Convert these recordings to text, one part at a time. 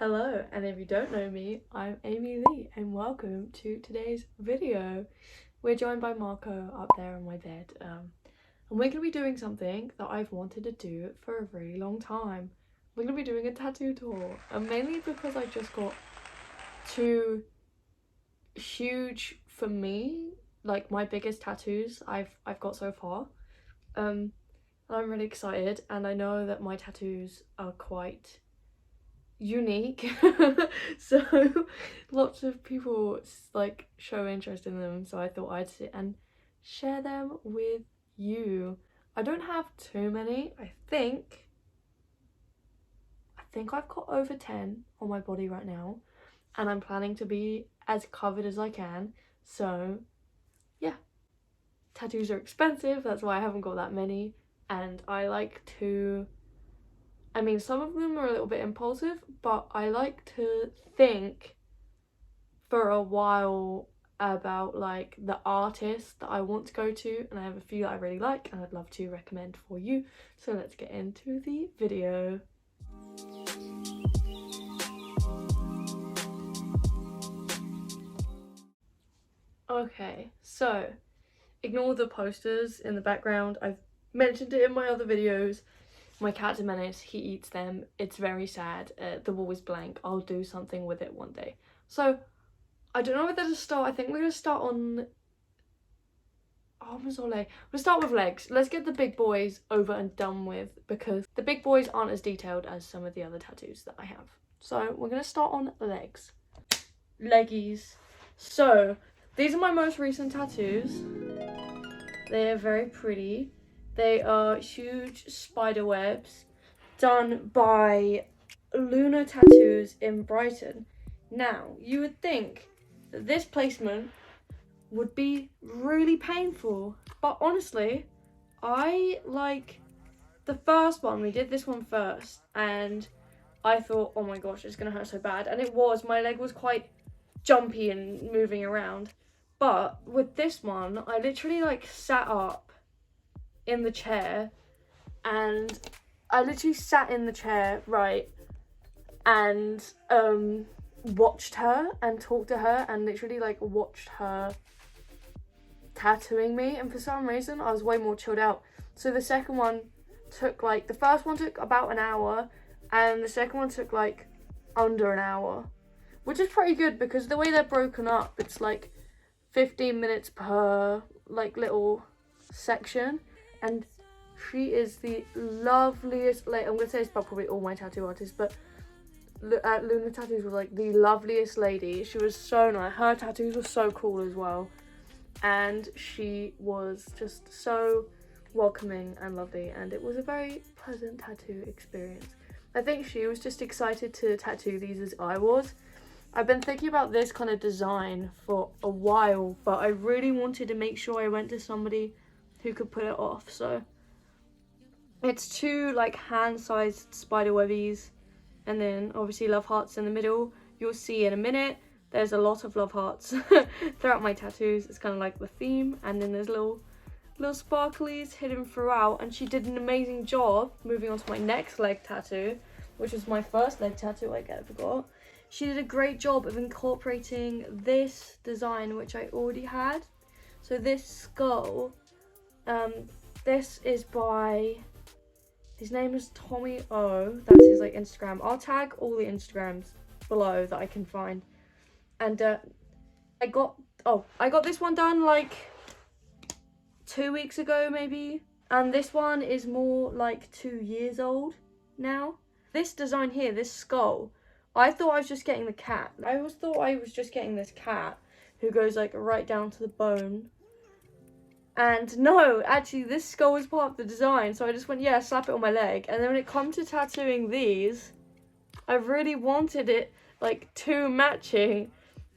Hello, and if you don't know me, I'm Amy Lee, and welcome to today's video. We're joined by Marco up there on my bed, and we're going to be doing something that I've wanted to do for a really long time. We're going to be doing a tattoo tour, and mainly because I just got two huge, for me, like my biggest tattoos I've got so far. I'm really excited, and I know that my tattoos are quite unique so lots of people like show interest in them, so I thought I'd sit and share them with you. I don't have too many. I think I've got over 10 on my body right now, and I'm planning to be as covered as I can. So yeah, tattoos are expensive, that's why I haven't got that many, and I like to, I mean, some of them are a little bit impulsive, but I like to think for a while about like the artists that I want to go to, and I have a few that I really like and I'd love to recommend for you. So let's get into the video. Okay, so ignore the posters in the background. I've mentioned it in my other videos. My cat's a menace, he eats them, it's very sad. The wall is blank. I'll do something with it one day. So I don't know whether to start. I think we're gonna start on arms or legs. We'll start with legs. Let's get the big boys over and done with, because the big boys aren't as detailed as some of the other tattoos that I have. So we're gonna start on legs. Leggies. So these are my most recent tattoos. They are very pretty. They are huge spider webs done by Luna Tattoos in Brighton. Now, you would think that this placement would be really painful, but honestly, I like the first one. We did this one first, and I thought, oh my gosh, it's gonna hurt so bad, and it was. My leg was quite jumpy and moving around, but with this one, I literally like sat up in the chair, and I literally sat in the chair, right, and watched her and talked to her and literally like watched her tattooing me, and for some reason I was way more chilled out. So the second one took like, the first one took about an hour, and the second one took like under an hour, which is pretty good because the way they're broken up, it's like 15 minutes per like little section. And she is the loveliest, like, I'm gonna say this about probably all my tattoo artists, but Luna Tattoos was like the loveliest lady. She was so nice. Her tattoos were so cool as well, and she was just so welcoming and lovely, and it was a very pleasant tattoo experience. I think she was just excited to tattoo these as I was. I've been thinking about this kind of design for a while, but I really wanted to make sure I went to somebody who could put it off. So it's two like hand-sized spider webbies, and then obviously love hearts in the middle. You'll see in a minute there's a lot of love hearts throughout my tattoos. It's kind of like the theme, and then there's little sparklies hidden throughout. And she did an amazing job. Moving on to my next leg tattoo, which is my first leg tattoo, I forgot. She did a great job of incorporating this design, which I already had. So this skull, this is by, his name is Tommy O. That's his like Instagram. I'll tag all the Instagrams below that I can find. And I got this one done like 2 weeks ago maybe, and this one is more like 2 years old now. This design here, this skull, I thought I was just getting the cat. I always thought I was just getting this cat who goes like right down to the bone. And no, actually this skull was part of the design, so I just went, yeah, slap it on my leg. And then when it comes to tattooing these, I really wanted it like two matching,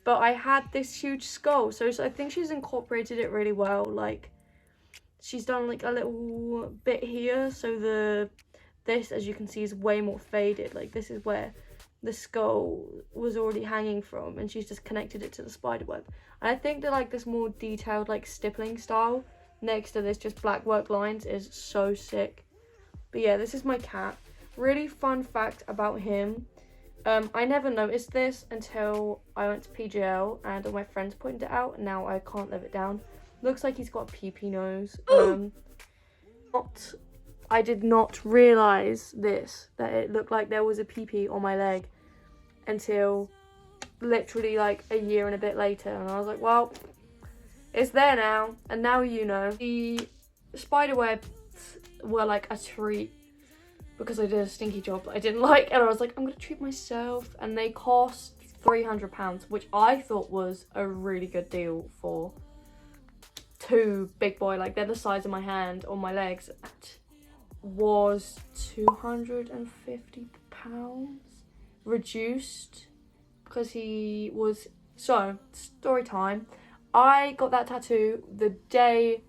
but I had this huge skull, so I think she's incorporated it really well. Like, she's done like a little bit here, so this, as you can see, is way more faded. Like, this is where the skull was already hanging from, and she's just connected it to the spider web. And I think that like this more detailed like stippling style next to this just black work lines is so sick. But yeah, this is my cat. Really fun fact about him, I never noticed this until I went to PGL and all my friends pointed it out, and now I can't live it down. Looks like he's got a pee-pee nose. I did not realise this, that it looked like there was a pee-pee on my leg until literally like a year and a bit later, and I was like, well, it's there now, and now you know. The spider webs were like a treat because I did a stinky job that I didn't like, and I was like, I'm gonna treat myself, and they cost £300, which I thought was a really good deal for two big boy, like they're the size of my hand on my legs. That was £250 reduced because he was. So story time, I got that tattoo the day,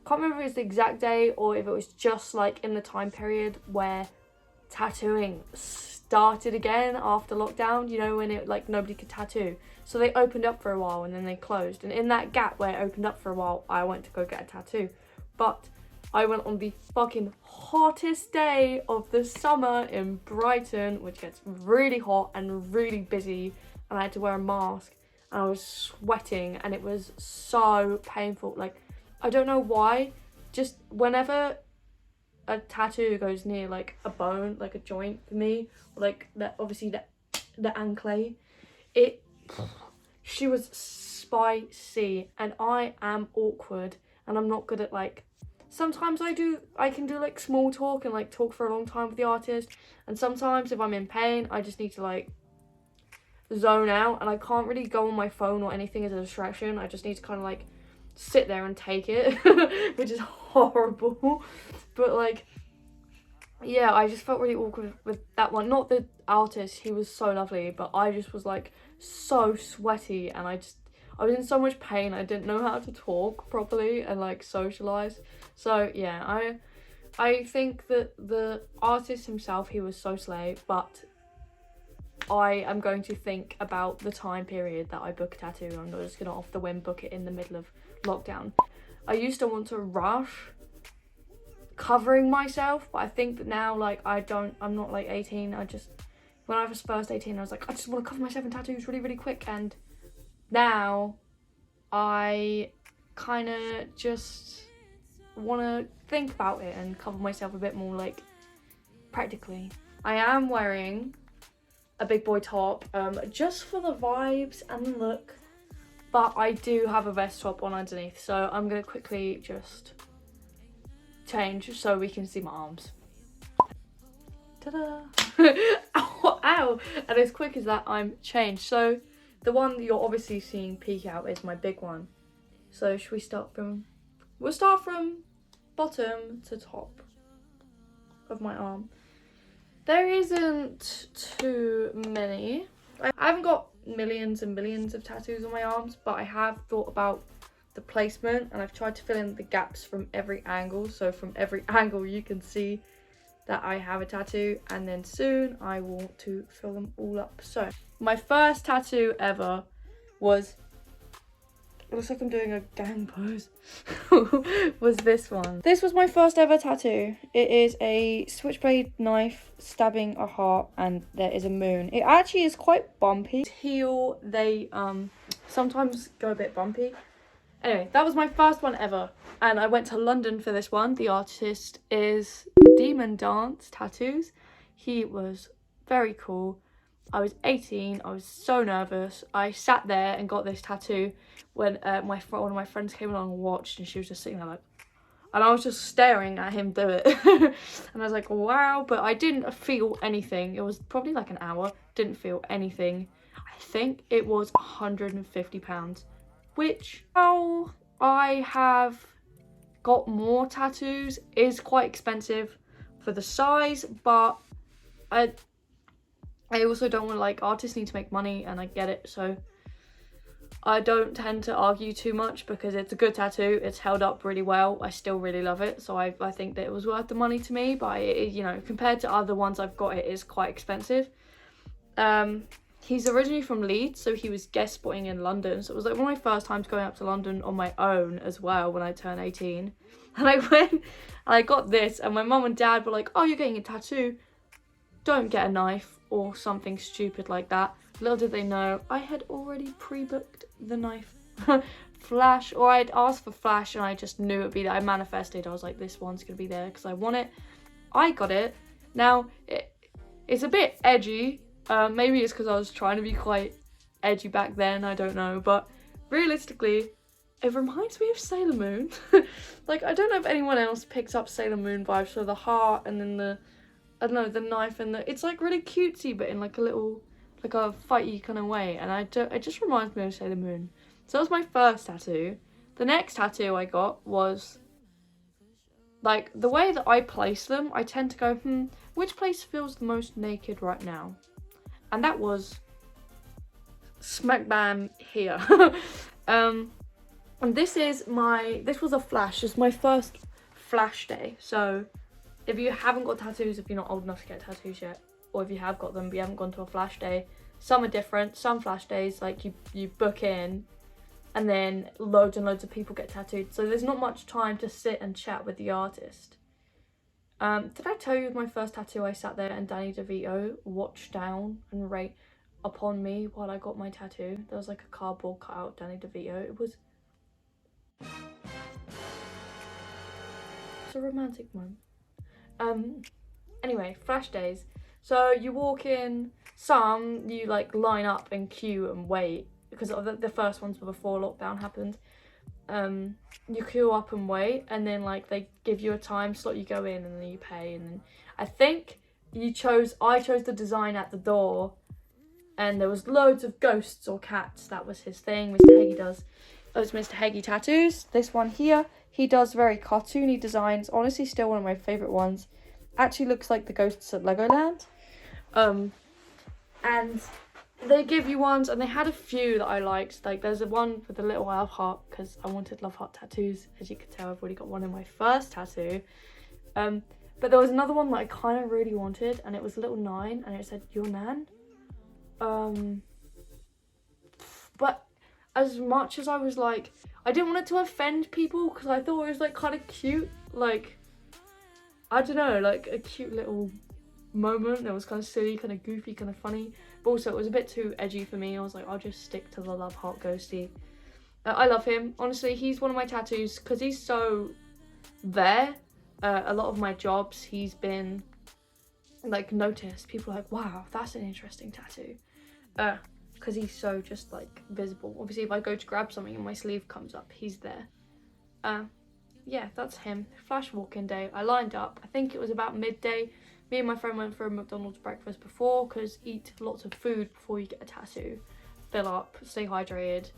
can't remember if it was the exact day or if it was just like in the time period where tattooing started again after lockdown, you know, when it like nobody could tattoo. So they opened up for a while and then they closed, and in that gap where it opened up for a while, I went to go get a tattoo. But I went on the fucking hottest day of the summer in Brighton, which gets really hot and really busy, and I had to wear a mask and I was sweating and it was so painful. Like, I don't know why, just whenever a tattoo goes near like a bone, like a joint for me, like that, obviously the ankle, she was spicy, and I am awkward and I'm not good at like, sometimes I can do like small talk and like talk for a long time with the artist, and sometimes if I'm in pain I just need to like zone out, and I can't really go on my phone or anything as a distraction. I just need to kind of like sit there and take it, which is horrible. But like, yeah, I just felt really awkward with that one. Not the artist, he was so lovely, but I just was like so sweaty, and I was in so much pain. I didn't know how to talk properly and like socialize. So yeah, I think that the artist himself, he was so slay, but I am going to think about the time period that I book a tattoo. I'm not just gonna off the whim book it in the middle of lockdown. I used to want to rush covering myself, but I think that now, like, I'm not like 18. When I was first 18, I was like, I just want to cover myself in tattoos really, really quick, and now I kind of just want to think about it and cover myself a bit more, like, practically. I am wearing a big boy top, just for the vibes and the look, but I do have a vest top on underneath, so I'm gonna quickly just change so we can see my arms. Ta-da! Ow, ow! And as quick as that, I'm changed. So the one that you're obviously seeing peek out is my big one. So should we start from, we'll start from bottom to top of my arm. There isn't too many. I haven't got millions and millions of tattoos on my arms, but I have thought about the placement, and I've tried to fill in the gaps from every angle. So from every angle you can see that I have a tattoo, and then soon I want to fill them all up. So my first tattoo ever was, it looks like I'm doing a gang pose, was this one. This was my first ever tattoo. It is a switchblade knife stabbing a heart, and there is a moon. It actually is quite bumpy. Heel, they sometimes go a bit bumpy. Anyway, that was my first one ever, and I went to London for this one. The artist is Demon Dance Tattoos. He was very cool. I was 18, I was so nervous. I sat there and got this tattoo when one of my friends came along and watched, and she was just sitting there like, and I was just staring at him do it. And I was like, wow, but I didn't feel anything. It was probably like an hour, didn't feel anything. I think it was £150, which now I have got more tattoos is quite expensive for the size, but I also don't want to, like, artists need to make money, and I get it, so I don't tend to argue too much because it's a good tattoo. It's held up really well. I still really love it, so I think that it was worth the money to me, but you know, compared to other ones I've got, it is quite expensive. He's originally from Leeds, so he was guest spotting in London, so it was like one of my first times going up to London on my own as well when I turned 18. And I went and I got this, and my mum and dad were like, oh, you're getting a tattoo, don't get a knife. or something stupid like that. Little did they know, I had already pre-booked the knife. Flash, or I'd asked for Flash and I just knew it'd be there. I manifested, I was like, this one's gonna be there because I want it. I got it. Now, it's a bit edgy. Maybe it's because I was trying to be quite edgy back then, I don't know. But realistically, it reminds me of Sailor Moon. Like, I don't know if anyone else picks up Sailor Moon vibes. So the heart and then the, I don't know, the knife and the, it's like really cutesy, but in like a little, like a fighty kind of way. And it just reminds me of Sailor Moon. So that was my first tattoo. The next tattoo I got was, like, the way that I place them, I tend to go, which place feels the most naked right now? And that was smack bam here. And this was a Flash. It's my first Flash day. So if you haven't got tattoos, if you're not old enough to get tattoos yet, or if you have got them but you haven't gone to a Flash day, some are different. Some Flash days, like, you book in and then loads and loads of people get tattooed. So there's not much time to sit and chat with the artist. Did I tell you with my first tattoo, I sat there and Danny DeVito watched down and right upon me while I got my tattoo? There was like a cardboard cutout Danny DeVito. It was a romantic moment. Anyway, Flash days. So you walk in, some you like line up and queue and wait, because the first ones were before lockdown happened. You queue up and wait, and then like they give you a time slot, you go in and then you pay, and then I think I chose the design at the door, and there was loads of ghosts or cats. That was his thing. Mr. Hagee does. That was Mr. Hagee Tattoos. This one here, he does very cartoony designs. Honestly, still one of my favourite ones. Actually looks like the ghosts at Legoland. And they give you ones, and they had a few that I liked. Like, there's a one with a little love heart, because I wanted love heart tattoos. As you can tell, I've already got one in my first tattoo. But there was another one that I kind of really wanted, and it was a little 9, and it said, your nan. But as much as I was like, I didn't want it to offend people, because I thought it was like kind of cute. Like, I don't know, like a cute little moment that was kind of silly, kind of goofy, kind of funny, but also it was a bit too edgy for me. I was like, I'll just stick to the love heart ghosty. I love him, honestly. He's one of my tattoos because he's so there. A lot of my jobs, he's been like noticed. People are like, wow, that's an interesting tattoo, because he's so just like visible. Obviously if I go to grab something and my sleeve comes up, he's there. Yeah, that's him. Flash walk-in day. I lined up, I think it was about midday. Me and my friend went for a McDonald's breakfast before, because eat lots of food before you get a tattoo. Fill up, stay hydrated,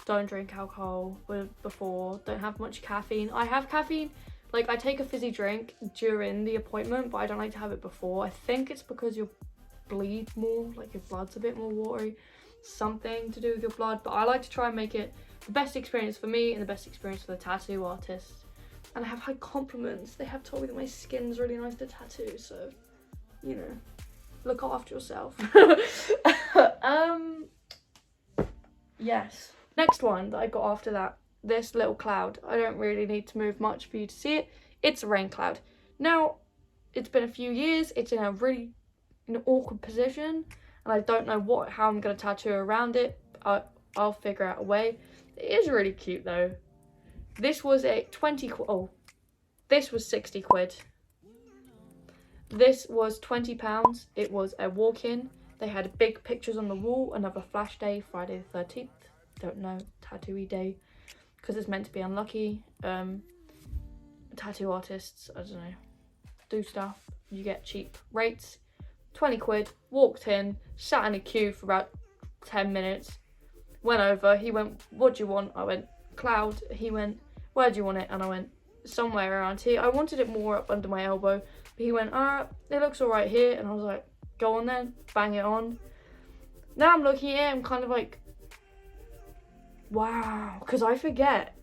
don't drink alcohol before, don't have much caffeine. I have caffeine, like I take a fizzy drink during the appointment, but I don't like to have it before. I think it's because you'll bleed more, like your blood's a bit more watery, something to do with your blood, but I like to try and make it the best experience for me and the best experience for the tattoo artist. And I have high compliments. They have told me that my skin's really nice to tattoo, so, you know, look after yourself. Yes. Next one that I got after that, this little cloud. I don't really need to move much for you to see it. It's a rain cloud. Now, it's been a few years. It's in an awkward position, and I don't know how I'm going to tattoo around it. I'll figure out a way. It is really cute though. This was a 20 quid. Oh, this was 60 quid. This was £20. It was a walk-in. They had big pictures on the wall. Another Flash day, Friday the 13th. Don't know, tattoo-y day, because it's meant to be unlucky. Tattoo artists, I don't know, do stuff. You get cheap rates. 20 quid. Walked in, sat in a queue for about 10 minutes. Went over. He went, what do you want? I went, cloud. He went, where do you want it? And I went, somewhere around here. I wanted it more up under my elbow, but he went, it looks all right here. And I was like, go on then, bang it on. Now I'm looking at it, I'm kind of like, wow, because I forget.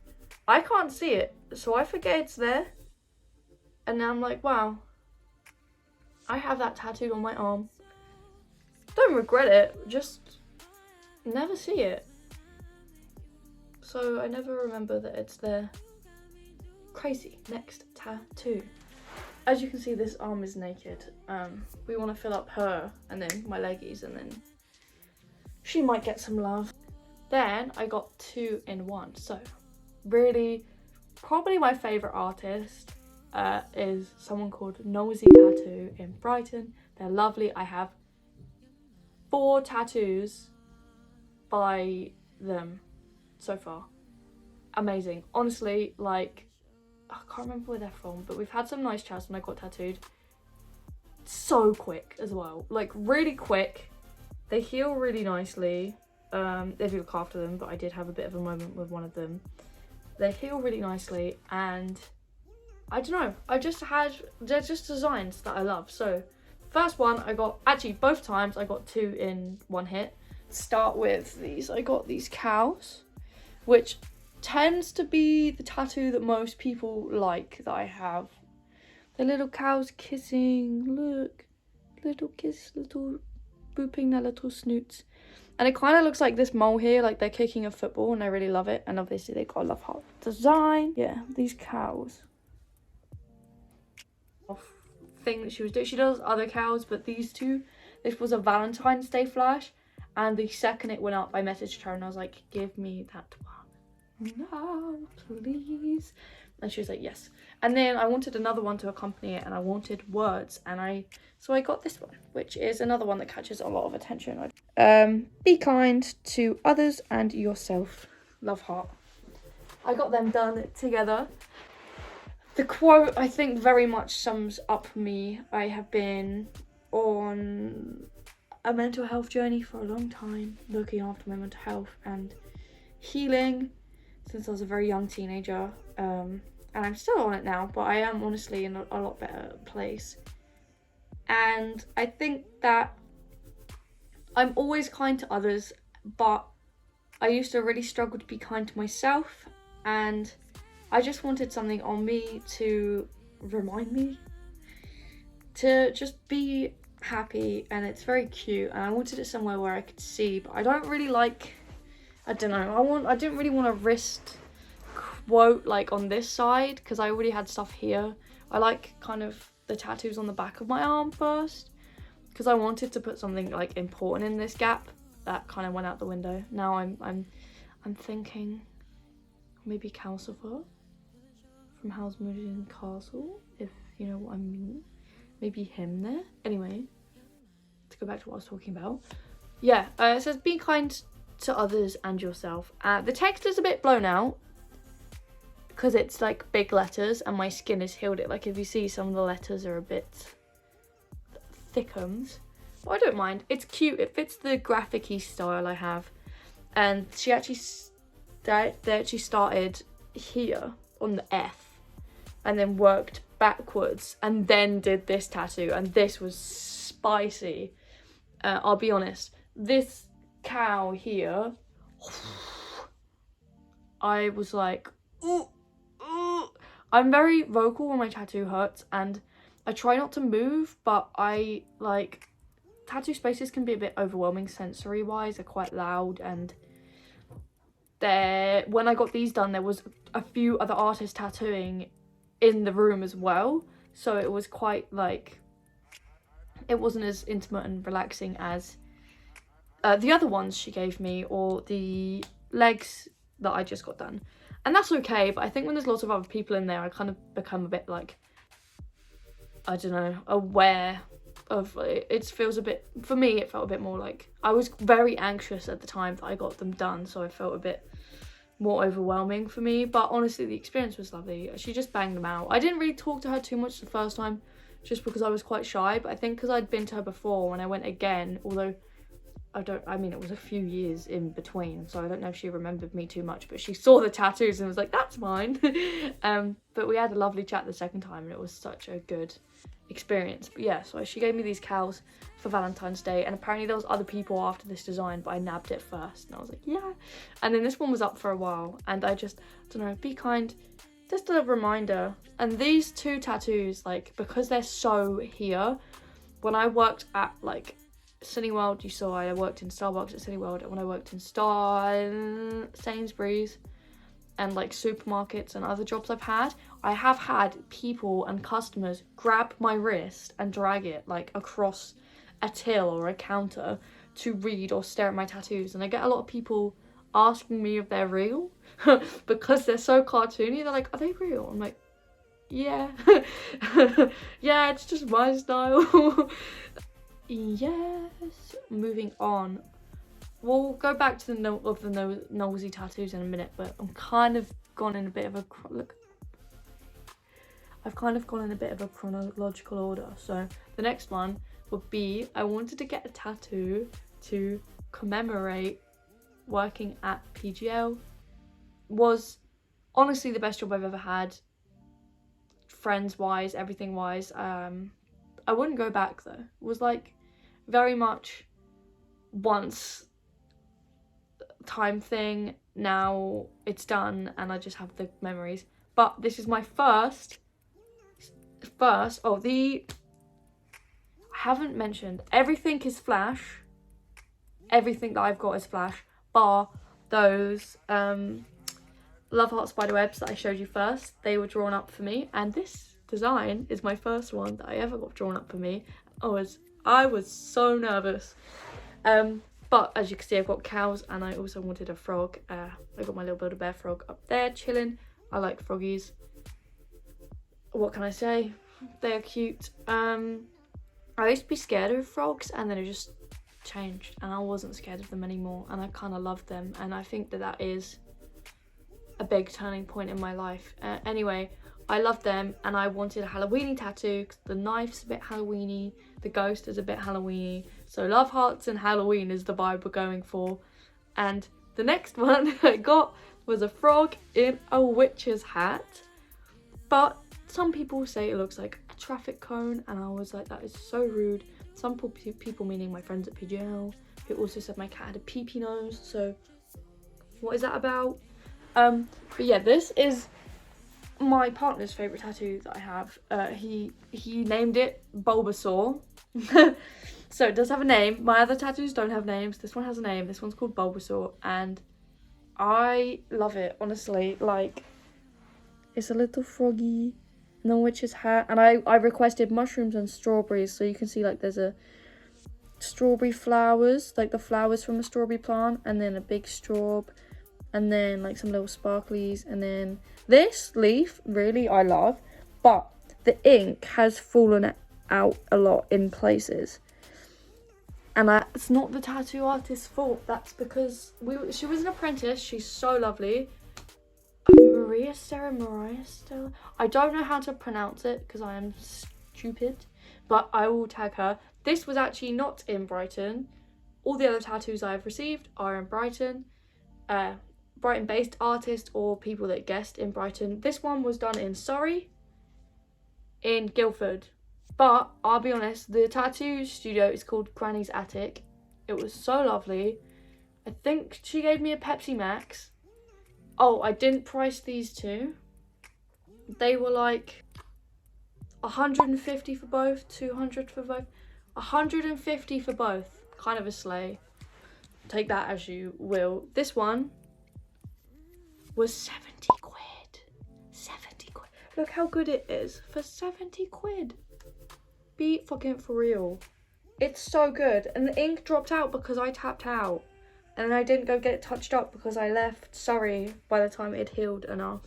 I can't see it, so I forget it's there. And now I'm like, wow, I have that tattooed on my arm. Don't regret it, just never see it. So I never remember that it's there. Crazy. Next tattoo. as you can see, this arm is naked. We want to fill up her and then my leggies, and then she might get some love. Then I got 2 in 1. So really, probably my favourite artist is someone called Nosy Tattoo in Brighton. They're lovely. I have 4 tattoos by them so far. Amazing. Honestly, like, I can't remember where they're from, but we've had some nice chats when I got tattooed. So quick as well. Like, really quick. They heal really nicely. They do look after them, but I did have a bit of a moment with one of them. They heal really nicely, and I don't know, they're just designs that I love. So first one I got, actually both times I got 2 in 1 hit. Start with these. I got these cows, which tends to be the tattoo that most people like that I have. The little cows kissing, look, little kiss, little booping their little snoots. And it kind of looks like this mole here, like they're kicking a football, and I really love it. And obviously they got a love heart design. Yeah, these cows. Thing that she was doing, she does other cows, but these 2, this was a Valentine's Day flash, and the second it went up I messaged her and I was like, give me that one now, please. And she was like, yes. And then I wanted another one to accompany it, and I wanted words, and so I got this one, which is another one that catches a lot of attention. Be kind to others and yourself. Love heart. I got them done together. The quote, I think, very much sums up me. I have been on a mental health journey for a long time, looking after my mental health and healing since I was a very young teenager. And I'm still on it now, but I am honestly in a lot better place. And I think that I'm always kind to others, but I used to really struggle to be kind to myself, and I just wanted something on me to remind me to just be happy, and it's very cute, and I wanted it somewhere where I could see, but I don't really like, I don't know, I didn't really want a wrist quote like on this side because I already had stuff here. I like kind of the tattoos on the back of my arm first because I wanted to put something like important in this gap. That kind of went out the window. Now I'm thinking maybe Calcifer from Howl's Moving Castle, if you know what I mean. Maybe him there. Anyway, to go back to what I was talking about. Yeah, it says be kind to others and yourself. The text is a bit blown out because it's like big letters and my skin has healed it. Like if you see, some of the letters are a bit thickums. But I don't mind. It's cute. It fits the graphic-y style I have. And she actually, they actually started here on the F and then worked backwards and then did this tattoo, and this was spicy. I'll be honest, this cow here, I was like, ooh. I'm very vocal when my tattoo hurts, and I try not to move, but I like, tattoo spaces can be a bit overwhelming sensory wise. They're quite loud, and when I got these done, there was a few other artists tattooing in the room as well, so it was quite like, it wasn't as intimate and relaxing as the other ones she gave me, or the legs that I just got done. And that's okay, but I think when there's lots of other people in there, I kind of become a bit like, I don't know, aware of it. It feels a bit, for me, it felt a bit more like, I was very anxious at the time that I got them done, so I felt a bit more overwhelming for me. But honestly, the experience was lovely. She just banged them out. I didn't really talk to her too much the first time, just because I was quite shy, but I think because I'd been to her before, when I went again, although I mean, it was a few years in between, so I don't know if she remembered me too much, but she saw the tattoos and was like, that's mine. But we had a lovely chat the second time, and it was such a good experience. But yeah, so she gave me these cows for Valentine's Day, and apparently there was other people after this design, but I nabbed it first, and I was like, yeah. And then this one was up for a while, and I don't know, be kind, just a reminder. And these 2 tattoos, like, because they're so here, when I worked at like Cineworld, you saw I worked in Starbucks at Cineworld, and when I worked in Sainsbury's and like supermarkets and other jobs I've had, I have had people and customers grab my wrist and drag it like across a till or a counter to read or stare at my tattoos, and I get a lot of people asking me if they're real because they're so cartoony. They're like, are they real? I'm like, yeah. Yeah, it's just my style. Yes, moving on. We'll go back to the nosy tattoos in a minute, but I'm kind of gone in a bit of a look. I've kind of gone in a bit of a chronological order. So the next one would be, I wanted to get a tattoo to commemorate working at PGL. Was honestly the best job I've ever had, friends wise, everything wise. I wouldn't go back though. It was like very much once time thing. Now it's done and I just have the memories. But this is my first I haven't mentioned, everything is Flash. Everything that I've got is Flash, bar those love heart spider webs that I showed you first. They were drawn up for me, and this design is my first one that I ever got drawn up for me. I was so nervous. But as you can see, I've got cows, and I also wanted a frog. I got my little Build-A-Bear frog up there chilling. I like froggies. What can I say? They're cute. I used to be scared of frogs, and then it just changed, and I wasn't scared of them anymore, and I kind of loved them, and I think that is a big turning point in my life. Anyway, I loved them, and I wanted a Halloweeny tattoo because the knife's a bit Halloweeny, the ghost is a bit Halloweeny, so love hearts and Halloween is the vibe we're going for. And the next one I got was a frog in a witch's hat, but some people say it looks like a traffic cone, and I was like, that is so rude. Some people, meaning my friends at PGL, who also said my cat had a pee-pee nose, so what is that about? But yeah, this is my partner's favourite tattoo that I have. He named it Bulbasaur. So it does have a name. My other tattoos don't have names. This one has a name. This one's called Bulbasaur, and I love it, honestly. Like, it's a little froggy in a witch's hat, and I requested mushrooms and strawberries, so you can see like there's a strawberry flowers, like the flowers from a strawberry plant, and then a big straw, and then like some little sparklies, and then this leaf really I love, but the ink has fallen out a lot in places, and it's not the tattoo artist's fault. That's because she was an apprentice. She's so lovely. Mariah Stella. I don't know how to pronounce it because I am stupid, but I will tag her. This was actually not in Brighton. All the other tattoos I've received are in Brighton. Brighton-based artists or people that guest in Brighton. This one was done in Surrey, in Guildford. But I'll be honest, the tattoo studio is called Granny's Attic. It was so lovely. I think she gave me a Pepsi Max. Oh, I didn't price these two. They were like 150 for both, 200 for both, 150 for both. Kind of a slay. Take that as you will. This one was 70 quid. 70 quid. Look how good it is for 70 quid. Be fucking for real. It's so good. And the ink dropped out because I tapped out. And I didn't go get it touched up because I left Surrey by the time it had healed enough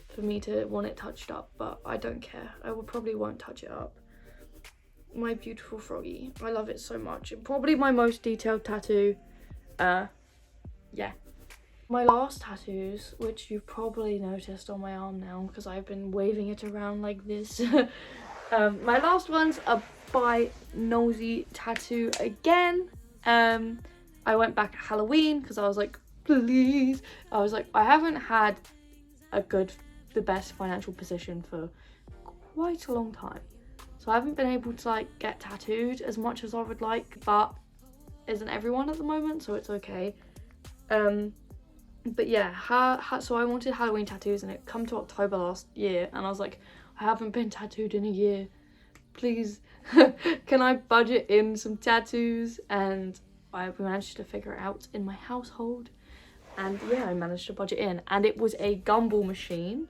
for me to want it touched up. But I don't care. I probably won't touch it up. My beautiful froggy. I love it so much. Probably my most detailed tattoo. Yeah. My last tattoos, which you've probably noticed on my arm now because I've been waving it around like this. My last ones are by Nosy Tattoo again. I went back at Halloween because I was like, please. I was like, I haven't had the best financial position for quite a long time. So I haven't been able to like get tattooed as much as I would like, but isn't everyone at the moment, so it's okay. But yeah, so I wanted Halloween tattoos, and it come to October last year, and I was like, I haven't been tattooed in a year. Please, can I budget in some tattoos? And I managed to figure it out in my household, and yeah, I managed to budget in, and it was a gumball machine,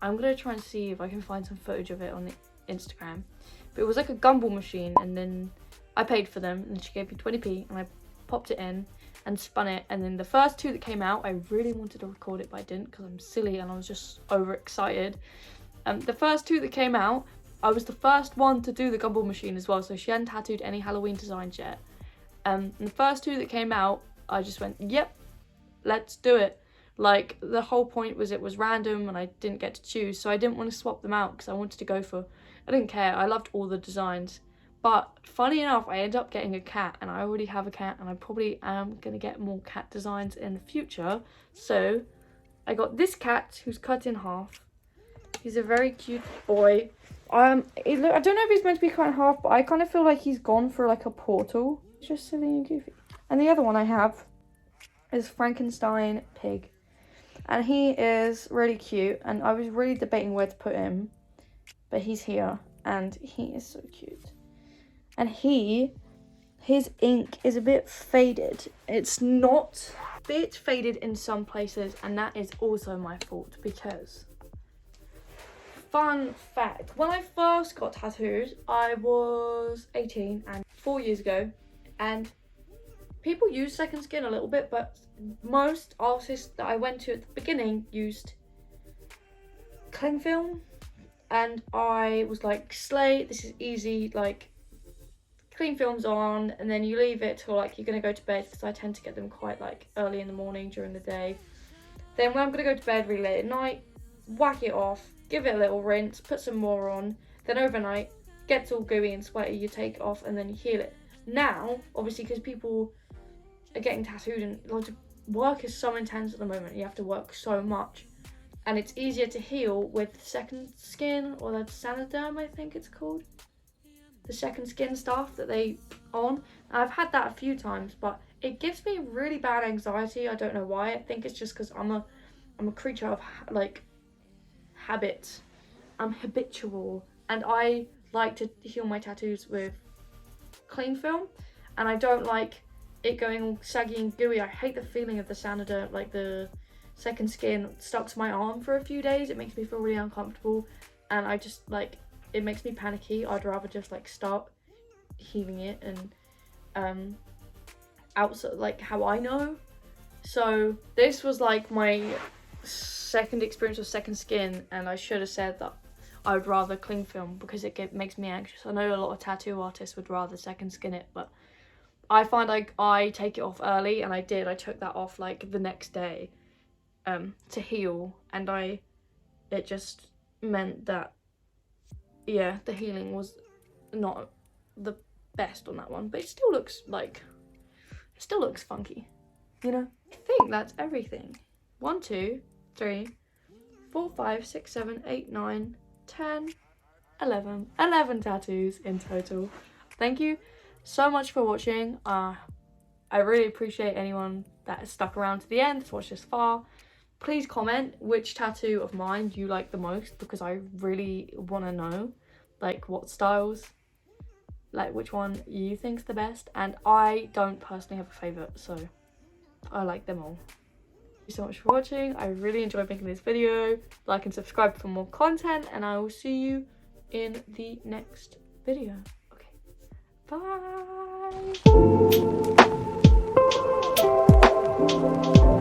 I'm gonna try and see if I can find some footage of it on the Instagram. But it was like a gumball machine, and then I paid for them, and she gave me 20p, and I popped it in and spun it. And then the first two that came out, I really wanted to record it, but I didn't because I'm silly and I was just overexcited. The first two that came out, I was the first one to do the gumball machine as well, so she hadn't tattooed any Halloween designs yet. And the first two that came out, I just went, yep, let's do it. Like, the whole point was it was random and I didn't get to choose, so I didn't want to swap them out because I wanted to go for, I didn't care, I loved all the designs. But funny enough, I ended up getting a cat, and I already have a cat, and I probably am going to get more cat designs in the future. So I got this cat who's cut in half. He's a very cute boy. I don't know if he's meant to be cut in half, but I kind of feel like he's gone for like a portal. It's just silly and goofy. And the other one I have is Frankenstein Pig. And he is really cute, and I was really debating where to put him, but he's here, and he is so cute. And his ink is a bit faded. It's not a bit faded in some places, and that is also my fault because, fun fact, when I first got tattooed, I was 18 and 4 years ago, and people use second skin a little bit, but most artists that I went to at the beginning used cling film, and I was like, slay, this is easy, like, cling film's on, and then you leave it till like you're gonna go to bed, because I tend to get them quite like early in the morning during the day. Then when I'm gonna go to bed really late at night, whack it off, give it a little rinse, put some more on, then overnight, gets all gooey and sweaty, you take it off and then you heal it. Now, obviously, because people are getting tattooed and like, work is so intense at the moment, you have to work so much, and it's easier to heal with second skin, or the Sanoderm, I think it's called. The second skin stuff that they on. I've had that a few times, but it gives me really bad anxiety. I don't know why. I think it's just because I'm a creature of like habit. I'm habitual, and I like to heal my tattoos with cling film, and I don't like it going all saggy and gooey. I hate the feeling of the Sanoderm, like the second skin stuck to my arm for a few days. It makes me feel really uncomfortable, and I just like, it makes me panicky. I'd rather just like start healing it and outside, like how I know. So this was like my second experience with second skin, and I should have said that I would rather cling film because it makes me anxious. I know a lot of tattoo artists would rather second skin it, but I find like I take it off early, and I took that off like the next day to heal, and it just meant that, yeah, the healing was not the best on that one, but it still looks funky, you know? I think that's everything. 1, 2, 3, 4, 5, 6, 7, 8, 9, 10, 11 tattoos in total. Thank you so much for watching. I really appreciate anyone that has stuck around to the end to watch this far. Please comment which tattoo of mine you like the most, because I really want to know like what styles, like which one you think's the best. And I don't personally have a favourite, so I like them all. Thank you so much for watching. I really enjoyed making this video. Like and subscribe for more content, and I will see you in the next video. Okay, bye.